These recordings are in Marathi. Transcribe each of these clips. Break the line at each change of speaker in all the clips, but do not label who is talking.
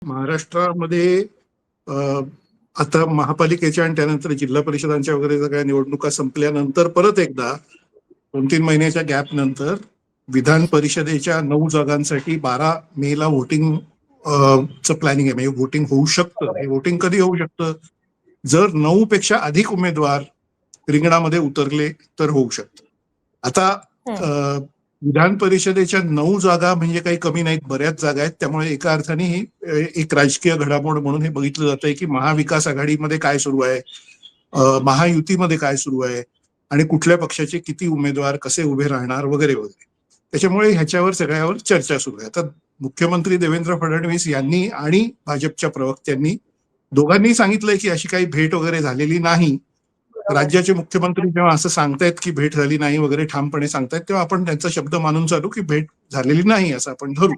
महाराष्ट्रामध्ये अ, आता महापालिकेच्या आणि त्यानंतर जिल्हा परिषदांच्या वगैरे सगळ्या निवडणुका संपल्यानंतर परत एकदा 2-3 महिन्याच्या गॅप नंतर विधान परिषदेच्या 9 जागांसाठी 12 मेला व्होटिंग चं प्लॅनिंग आहे. म्हणजे व्होटिंग होऊ शकतं. हे व्होटिंग कधी होऊ शकतं? जर 9 पेक्षा अधिक उमेदवार रिंगणामध्ये उतरले तर होऊ शकतं. आता विधान परिषदेच्या 9 जागा म्हणजे काही कमी नाहीत, बऱ्याच जागा आहेत. त्यामुळे एका अर्थाने ही एक राजकीय घडामोड म्हणून हे बघितलं जात आहे की महाविकास आघाडीमध्ये काय सुरू आहे, महायुतीमध्ये काय सुरू आहे आणि कुठल्या पक्षाचे किती उमेदवार कसे उभे राहणार वगैरे वगैरे. त्याच्यामुळे ह्याच्यावर सगळ्यावर चर्चा सुरू आहे. आता मुख्यमंत्री देवेंद्र फडणवीस यांनी आणि भाजपच्या प्रवक्त्यांनी दोघांनी सांगितलंय की अशी काही भेट वगैरे झालेली नाही. राज्याचे मुख्यमंत्री जेव्हा असं सांगतायत की भेट झाली नाही वगैरे ठामपणे सांगतायत, तेव्हा आपण त्यांचा शब्द मानून चालू की भेट झालेली नाही असं आपण धरू.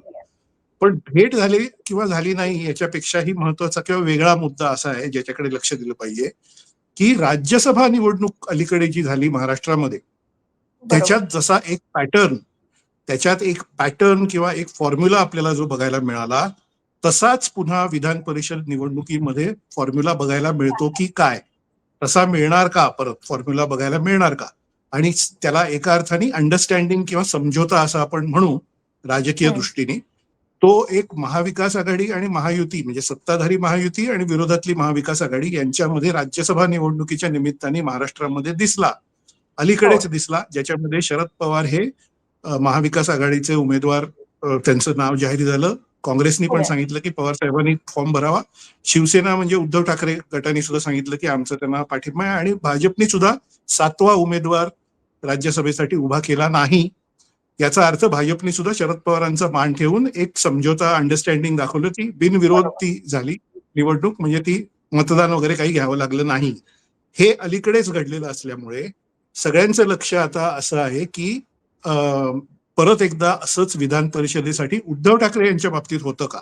पण भेट झाली किंवा झाली नाही याच्यापेक्षाही महत्वाचा किंवा वेगळा मुद्दा असा आहे ज्याच्याकडे लक्ष दिलं पाहिजे की राज्यसभा निवडणूक अलीकडे जी झाली महाराष्ट्रामध्ये, त्याच्यात एक पॅटर्न किंवा एक फॉर्म्युला आपल्याला जो बघायला मिळाला, तसाच पुन्हा विधान परिषद निवडणुकीमध्ये फॉर्म्युला बघायला मिळतो की काय, तसा मिळणार का, परत फॉर्म्युला बघायला मिळणार का, आणि त्याला एका अर्थाने अंडरस्टँडिंग किंवा समझोता असं आपण म्हणू राजकीय दृष्टीने, तो एक महाविकास आघाडी आणि महायुती म्हणजे सत्ताधारी महायुती आणि विरोधातली महाविकास आघाडी यांच्यामध्ये राज्यसभा निवडणुकीच्या निमित्ताने महाराष्ट्रामध्ये दिसला, अलीकडेच दिसला, ज्याच्यामध्ये शरद पवार हे महाविकास आघाडीचे उमेदवार, त्यांचं नाव जाहीर झालं. काँग्रेसनी पण सांगितलं की पवार साहेबांनी फॉर्म भरावा. शिवसेना म्हणजे उद्धव ठाकरे गटाने सुद्धा सांगितलं की आमचं त्यांना पाठिंबा आहे. आणि भाजपने सुद्धा 7वा उमेदवार राज्यसभेसाठी उभा केला नाही. याचा अर्थ भाजपने सुद्धा शरद पवारांचा मान ठेवून एक समझोता, अंडरस्टँडिंग दाखवलं की बिनविरोध ती झाली निवडणूक, म्हणजे ती मतदान वगैरे काही घ्यावं लागलं नाही. हे अलीकडेच घडलेलं असल्यामुळे सगळ्यांचं लक्ष आता असं आहे की परत एकदा असंच विधान परिषदेसाठी उद्धव ठाकरे यांच्या बाबतीत होतं का,